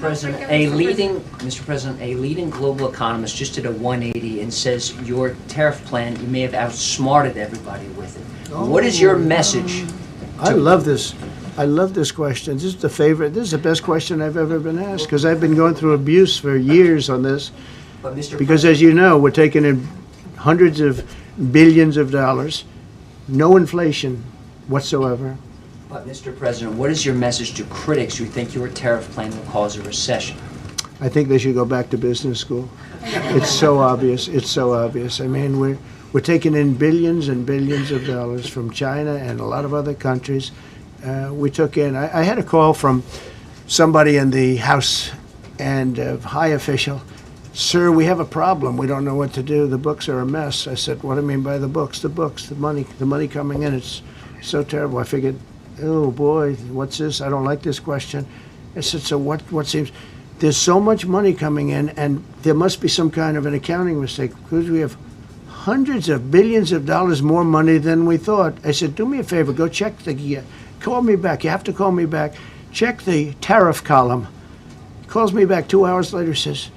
Mr. President, a leading global economist just did a 180 and says your tariff plan, you may have outsmarted everybody with it. What is your message? I love this. I love this question. This is the favorite. This is the best question I've ever been asked because I've been going through abuse for years on this. But Mr. Because as you know, we're taking in hundreds of billions of dollars, no inflation whatsoever. But Mr. President, what is your message to critics who think your tariff plan will cause a recession? I think they should go back to business school. It's so obvious. It's so obvious. I mean, we're taking in billions and billions of dollars from China and a lot of other countries. We took in, I had a call from somebody in the House and a high official. Sir, we have a problem. We don't know what to do. The books are a mess. I said, what do you mean by the books? The books, the money coming in. It's so terrible. I figured, oh boy, what's this? I don't like this question. I said, so what seems, there's so much money coming in and there must be some kind of an accounting mistake because we have hundreds of billions of dollars more money than we thought. I said, do me a favor, go check call me back. You have to call me back. Check the tariff column. He calls me back 2 hours later, says,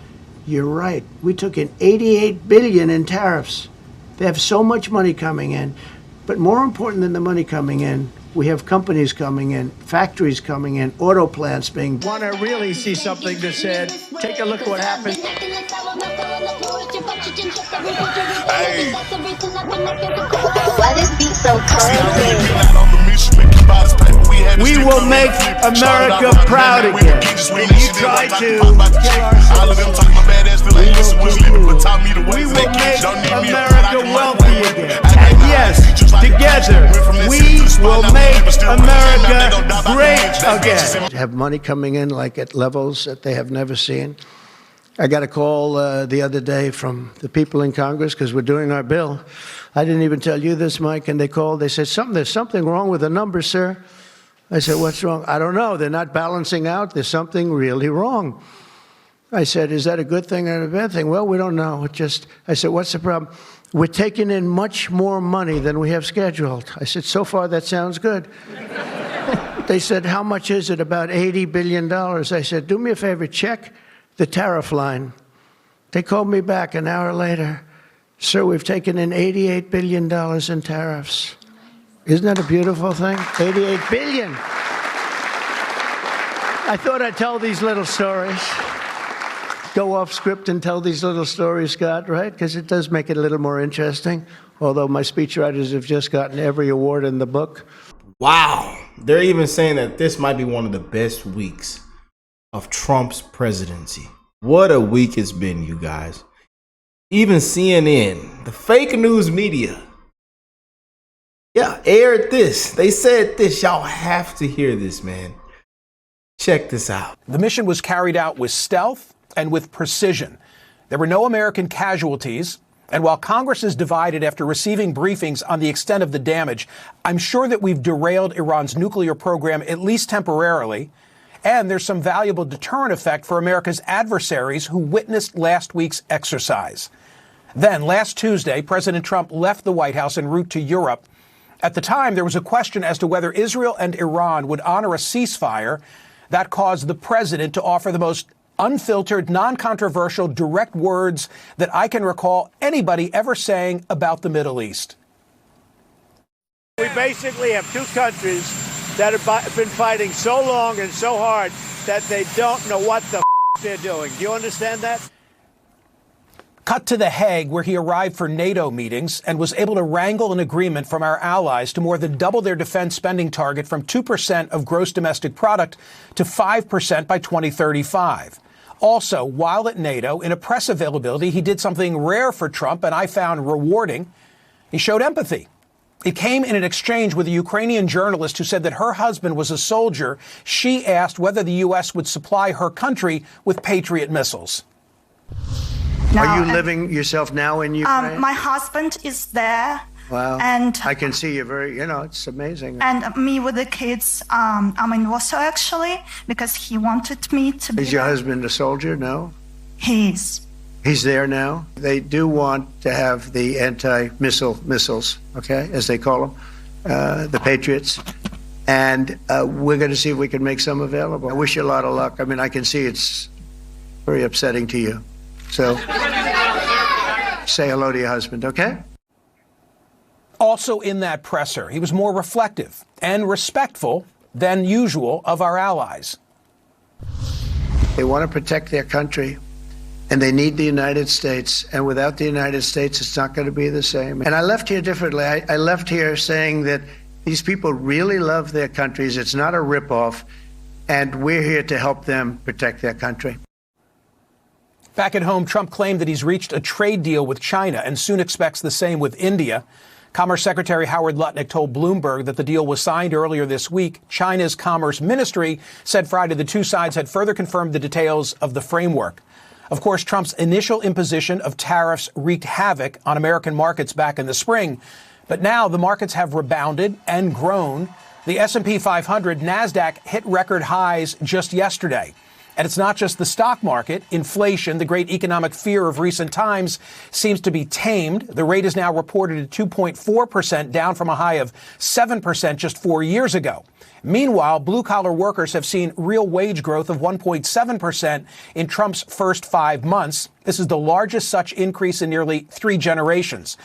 you're right. We took in $88 billion in tariffs. They have so much money coming in. But more important than the money coming in, we have companies coming in, factories coming in, auto plants being. Want to really see something that said, take a look at what happened. Hey. Why this beat so crazy? We will make America proud again. And you try to kill our We will make America wealthy again. And yes, together, we will make America great again. Have money coming in like at levels that they have never seen. I got a call the other day from the people in Congress because we're doing our bill. I didn't even tell you this, Mike, and they called. They said, there's something wrong with the numbers, sir. I said, what's wrong? I don't know. They're not balancing out. There's something really wrong. I said, is that a good thing or a bad thing? Well, we don't know. I said, what's the problem? We're taking in much more money than we have scheduled. I said, so far that sounds good. They said, how much is it? About $80 billion. I said, do me a favor, check the tariff line. They called me back an hour later. Sir, we've taken in $88 billion in tariffs. Isn't that a beautiful thing? $88 billion. I thought I'd tell these little stories. Go off script and tell these little stories, Scott, right? Because it does make it a little more interesting. Although my speechwriters have just gotten every award in the book. Wow. They're even saying that this might be one of the best weeks of Trump's presidency. What a week it's been, you guys. Even CNN, the fake news media, aired this. They said this. Y'all have to hear this, man. Check this out. The mission was carried out with stealth and with precision. There were no American casualties. And while Congress is divided after receiving briefings on the extent of the damage, I'm sure that we've derailed Iran's nuclear program, at least temporarily. And there's some valuable deterrent effect for America's adversaries who witnessed last week's exercise. Then, last Tuesday, President Trump left the White House en route to Europe. At the time, there was a question as to whether Israel and Iran would honor a ceasefire. That caused the president to offer the most unfiltered, non-controversial, direct words that I can recall anybody ever saying about the Middle East. We basically have two countries that have been fighting so long and so hard that they don't know what the they're doing. Do you understand that? Cut to The Hague, where he arrived for NATO meetings and was able to wrangle an agreement from our allies to more than double their defense spending target from 2% of gross domestic product to 5% by 2035. Also, while at NATO, in a press availability, he did something rare for Trump and I found rewarding. He showed empathy. It came in an exchange with a Ukrainian journalist who said that her husband was a soldier. She asked whether the U.S. would supply her country with Patriot missiles. Are you living yourself now in Ukraine? My husband is there. Wow. And I can see you it's amazing. And me with the kids, I'm in Warsaw actually, because he wanted me to be. Is your husband a soldier? No? He is. He's there now. They do want to have the anti-missile missiles, okay, as they call them, the Patriots. and we're going to see if we can make some available. I wish you a lot of luck. I mean, I can see it's very upsetting to you. So say hello to your husband, okay? Also in that presser, he was more reflective and respectful than usual of our allies. They want to protect their country, and they need the United States. And without the United States, it's not going to be the same. And I left here differently. I left here saying that these people really love their countries. It's not a ripoff, and we're here to help them protect their country. Back at home, Trump claimed that he's reached a trade deal with China and soon expects the same with India. Commerce Secretary Howard Lutnick told Bloomberg that the deal was signed earlier this week. China's Commerce Ministry said Friday the two sides had further confirmed the details of the framework. Of course, Trump's initial imposition of tariffs wreaked havoc on American markets back in the spring. But now the markets have rebounded and grown. The S&P 500, NASDAQ hit record highs just yesterday. And it's not just the stock market. Inflation, the great economic fear of recent times, seems to be tamed. The rate is now reported at 2.4%, down from a high of 7% just 4 years ago. Meanwhile, blue-collar workers have seen real wage growth of 1.7% in Trump's first 5 months. This is the largest such increase in nearly 3 generations.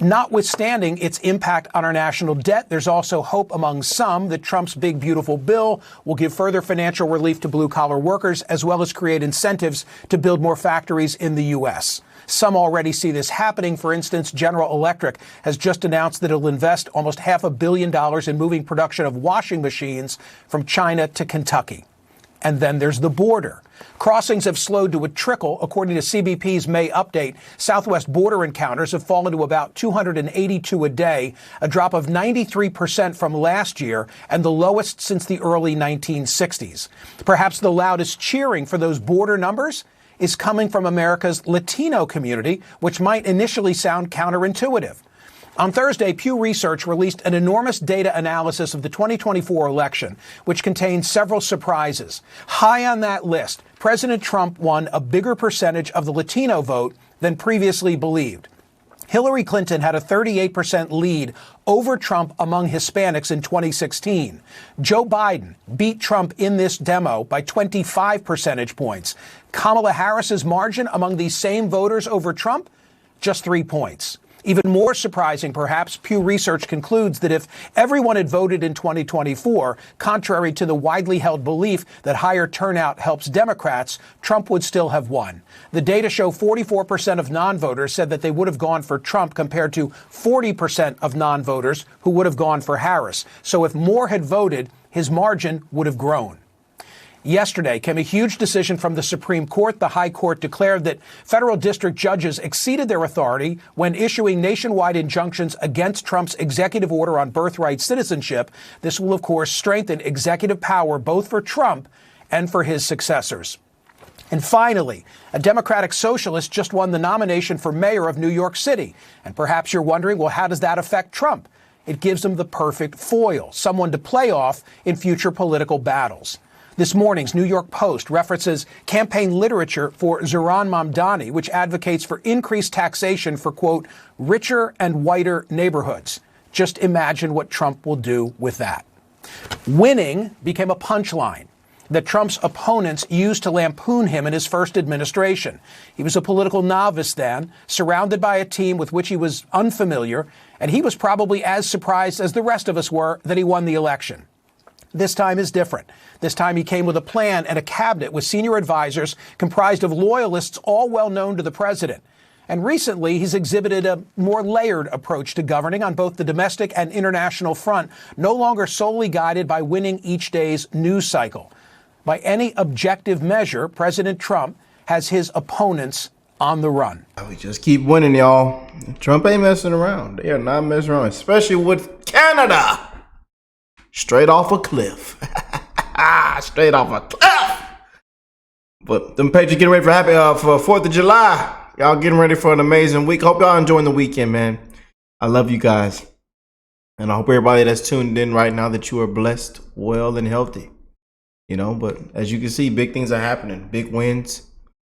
Notwithstanding its impact on our national debt, there's also hope among some that Trump's big, beautiful bill will give further financial relief to blue-collar workers, as well as create incentives to build more factories in the U.S. Some already see this happening. For instance, General Electric has just announced that it'll invest almost $500 million in moving production of washing machines from China to Kentucky. And then there's the border. Crossings have slowed to a trickle. According to CBP's May update, Southwest border encounters have fallen to about 282 a day, a drop of 93% from last year and the lowest since the early 1960s. Perhaps the loudest cheering for those border numbers is coming from America's Latino community, which might initially sound counterintuitive. On Thursday, Pew Research released an enormous data analysis of the 2024 election, which contains several surprises. High on that list, President Trump won a bigger percentage of the Latino vote than previously believed. Hillary Clinton had a 38% lead over Trump among Hispanics in 2016. Joe Biden beat Trump in this demo by 25 percentage points. Kamala Harris's margin among these same voters over Trump, just 3 points. Even more surprising, perhaps, Pew Research concludes that if everyone had voted in 2024, contrary to the widely held belief that higher turnout helps Democrats, Trump would still have won. The data show 44% of non-voters said that they would have gone for Trump compared to 40% of non-voters who would have gone for Harris. So if more had voted, his margin would have grown. Yesterday came a huge decision from the Supreme Court. The High Court declared that federal district judges exceeded their authority when issuing nationwide injunctions against Trump's executive order on birthright citizenship. This will, of course, strengthen executive power both for Trump and for his successors. And finally, a Democratic socialist just won the nomination for mayor of New York City. And perhaps you're wondering, well, how does that affect Trump? It gives him the perfect foil, someone to play off in future political battles. This morning's New York Post references campaign literature for Zohran Mamdani, which advocates for increased taxation for, quote, richer and whiter neighborhoods. Just imagine what Trump will do with that. Winning became a punchline that Trump's opponents used to lampoon him in his first administration. He was a political novice then, surrounded by a team with which he was unfamiliar, and he was probably as surprised as the rest of us were that he won the election. This time is different. This time he came with a plan and a cabinet with senior advisors comprised of loyalists all well known to the president. And recently he's exhibited a more layered approach to governing on both the domestic and international front, no longer solely guided by winning each day's news cycle. By any objective measure, President Trump has his opponents on the run. We just keep winning, y'all. Trump ain't messing around. They are not messing around, especially with Canada. Straight off a cliff. Straight off a cliff. But them Patriots getting ready for 4th of July. Y'all getting ready for an amazing week. Hope y'all enjoying the weekend, man. I love you guys. And I hope everybody that's tuned in right now that you are blessed, well, and healthy. You know, but as you can see, big things are happening. Big wins,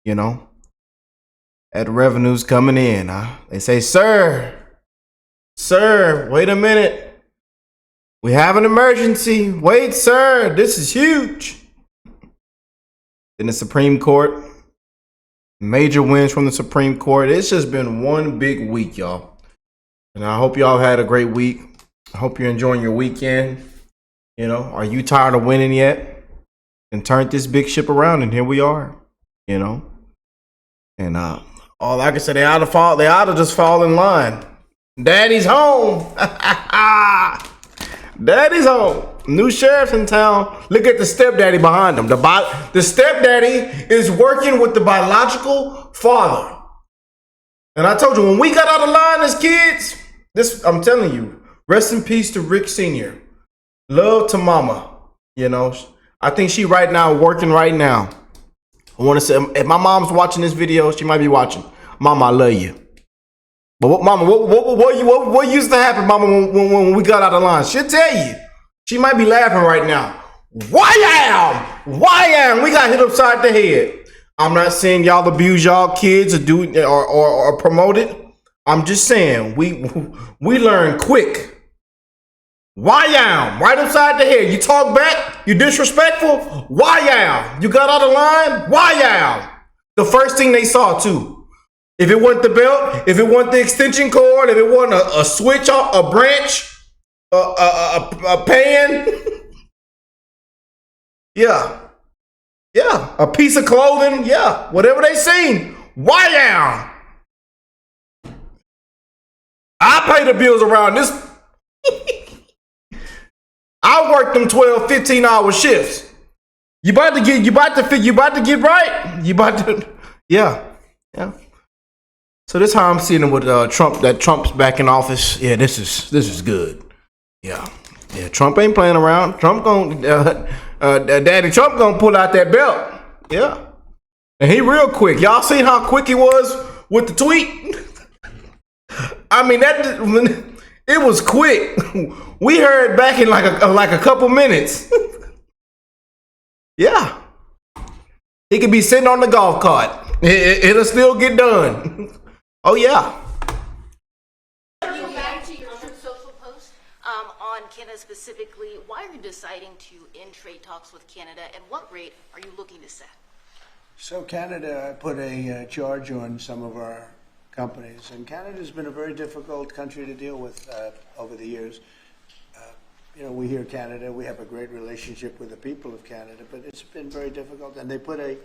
you know. Ad revenues coming in. They say, sir, wait a minute. We have an emergency. Wait, sir, this is huge. In the Supreme Court, major wins from the Supreme Court. It's just been one big week, y'all. And I hope y'all had a great week. I hope you're enjoying your weekend. You know, are you tired of winning yet? And turned this big ship around, and here we are. You know, and all I can say, they ought to just fall in line. Daddy's home. Daddy's home. New sheriff in town. Look at the stepdaddy behind him. The stepdaddy is working with the biological father. And I told you, when we got out of line as kids, this, I'm telling you, rest in peace to Rick Sr. Love to mama. You know, I think she right now working right now. I want to say, if my mom's watching this video, she might be watching. Mama, I love you. But what used to happen, Mama, when we got out of line? She'll tell you. She might be laughing right now. Wham! We got hit upside the head. I'm not saying y'all abuse y'all kids or promote it. I'm just saying we learn quick. Wham! Right upside the head. You talk back. You disrespectful. Wham! You got out of line. Wham! The first thing they saw too. If it wasn't the belt, if it wasn't the extension cord, if it wasn't a switch, a branch, a pan, yeah, a piece of clothing, yeah, whatever they seen, wham! I pay the bills around this. I work them 12, 15-hour shifts. You about to get right. Yeah. So this is how I'm seeing it with Trump. That Trump's back in office. Yeah, this is good. Yeah. Trump ain't playing around. Daddy Trump gonna pull out that belt. Yeah, and he real quick. Y'all seen how quick he was with the tweet? I mean, it was quick. We heard back in like a couple minutes. Yeah, he could be sitting on the golf cart. It'll still get done. Oh yeah. Back to your social post on Canada specifically, why are you deciding to end trade talks with Canada, and what rate are you looking to set? So Canada put a charge on some of our companies, and Canada's been a very difficult country to deal with over the years. You know, we hear Canada, we have a great relationship with the people of Canada, but it's been very difficult, and they put a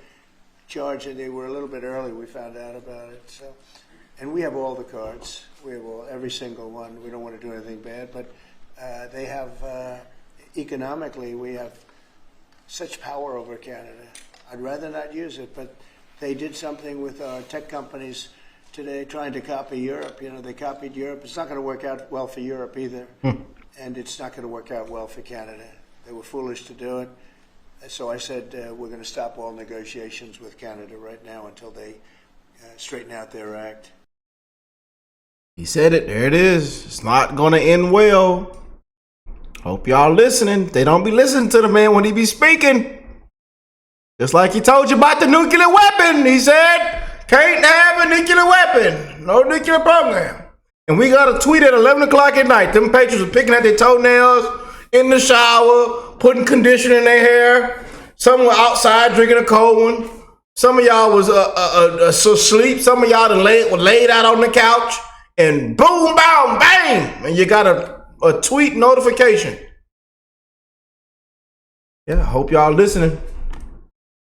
charge, and they were a little bit early, we found out about it. So. And we have all the cards. We have every single one. We don't want to do anything bad, but they have, economically, we have such power over Canada. I'd rather not use it, but they did something with our tech companies today trying to copy Europe. You know, they copied Europe. It's not going to work out well for Europe either, and it's not going to work out well for Canada. They were foolish to do it. So I said we're going to stop all negotiations with Canada right now until they straighten out their act. He said it. There it is. It's not going to end well. Hope y'all listening. They don't be listening to the man when he be speaking. Just like he told you about the nuclear weapon. He said, can't have a nuclear weapon. No nuclear program. And we got a tweet at 11 o'clock at night. Them patrons were picking at their toenails, in the shower, putting conditioner in their hair. Some were outside drinking a cold one. Some of y'all was asleep. Some of y'all were laid out on the couch. And boom, boom, bang, and you got a tweet notification. Yeah, I hope y'all listening.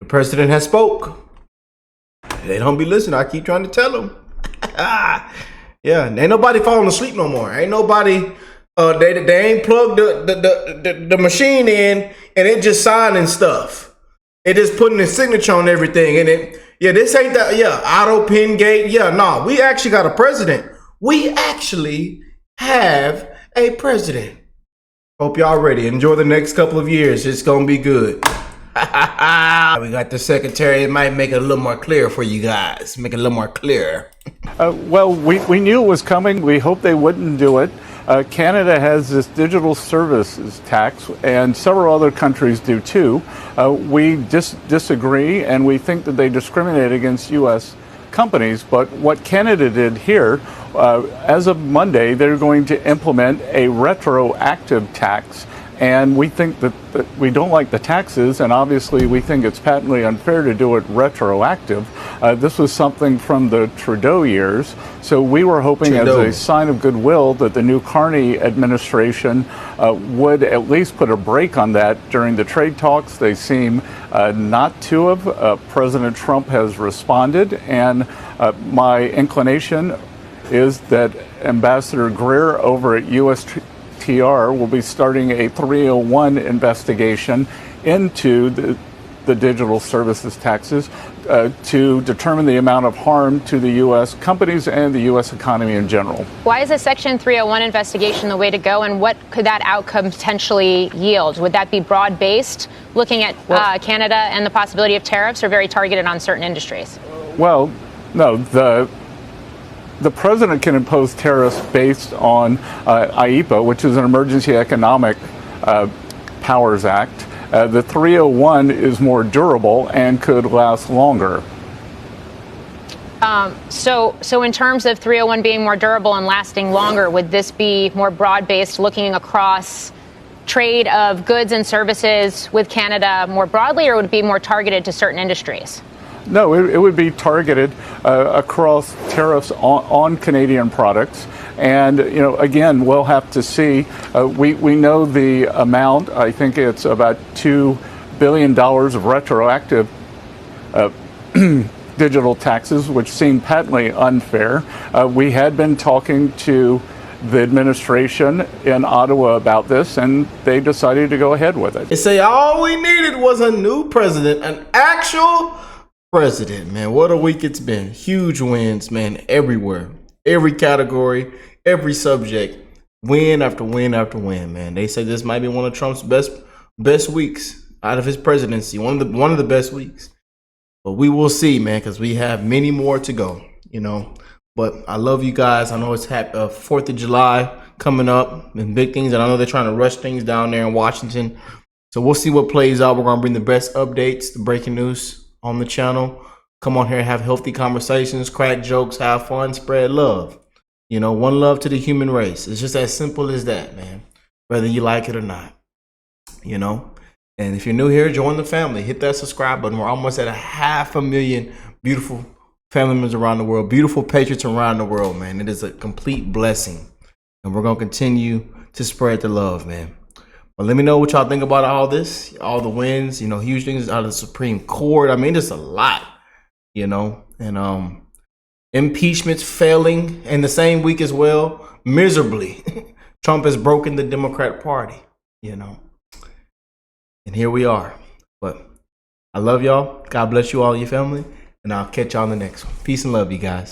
The president has spoke. They don't be listening. I keep trying to tell them. Yeah, ain't nobody falling asleep no more. Ain't nobody. They ain't plugged the machine in, and it just signing stuff. It just putting a signature on everything, and this ain't that. Yeah, auto pin gate. Yeah, nah, we actually got a president. We actually have a president. Hope y'all ready. Enjoy the next couple of years. It's going to be good. We got the secretary. It might make it a little more clear for you guys. Make it a little more clear. Well, we knew it was coming. We hoped they wouldn't do it. Canada has this digital services tax, and several other countries do too. We disagree, and we think that they discriminate against U.S. companies. But what Canada did here, as of Monday, they're going to implement a retroactive tax. And we think that we don't like the taxes, and obviously we think it's patently unfair to do it retroactive. This was something from the Trudeau years, so we were hoping as a sign of goodwill that the new Carney administration would at least put a break on that during the trade talks. They seem not to have. President Trump has responded, and my inclination is that Ambassador Greer over at USTR will be starting a 301 investigation into the digital services taxes to determine the amount of harm to the U.S. companies and the U.S. economy in general. Why is a Section 301 investigation the way to go, and what could that outcome potentially yield? Would that be broad-based, looking at Canada and the possibility of tariffs, or very targeted on certain industries? Well, no, the president can impose tariffs based on IEPA, which is an Emergency Economic Powers Act. The 301 is more durable and could last longer. So in terms of 301 being more durable and lasting longer, would this be more broad-based, looking across trade of goods and services with Canada more broadly, or would it be more targeted to certain industries? No, it would be targeted across tariffs on Canadian products. And, again, we'll have to see. We know the amount. I think it's about $2 billion of retroactive digital taxes, which seem patently unfair. We had been talking to the administration in Ottawa about this, and they decided to go ahead with it. They say all we needed was a new president, an actual president, man. What a week it's been. Huge wins, man, everywhere. Every category, every subject. Win after win after win, man. They say this might be one of Trump's best weeks out of his presidency. One of the best weeks. But we will see, man, because we have many more to go, But I love you guys. I know it's 4th of July coming up and big things. And I know they're trying to rush things down there in Washington. So we'll see what plays out. We're going to bring the best updates, the breaking news on the channel. Come on here, have healthy conversations, crack jokes, have fun, spread love. One love to the human race. It's just as simple as that, man. Whether you like it or not, And if you're new here, join the family. Hit that subscribe button. We're almost at 500,000 beautiful family members around the world, beautiful patriots around the world, man. It is a complete blessing. And we're going to continue to spread the love, man. But let me know what y'all think about all this, all the wins, huge things out of the Supreme Court. I mean, just a lot, and impeachments failing in the same week as well, miserably. Trump has broken the Democrat Party, and here we are. But I love y'all. God bless you all and your family, and I'll catch y'all in the next one. Peace and love, you guys.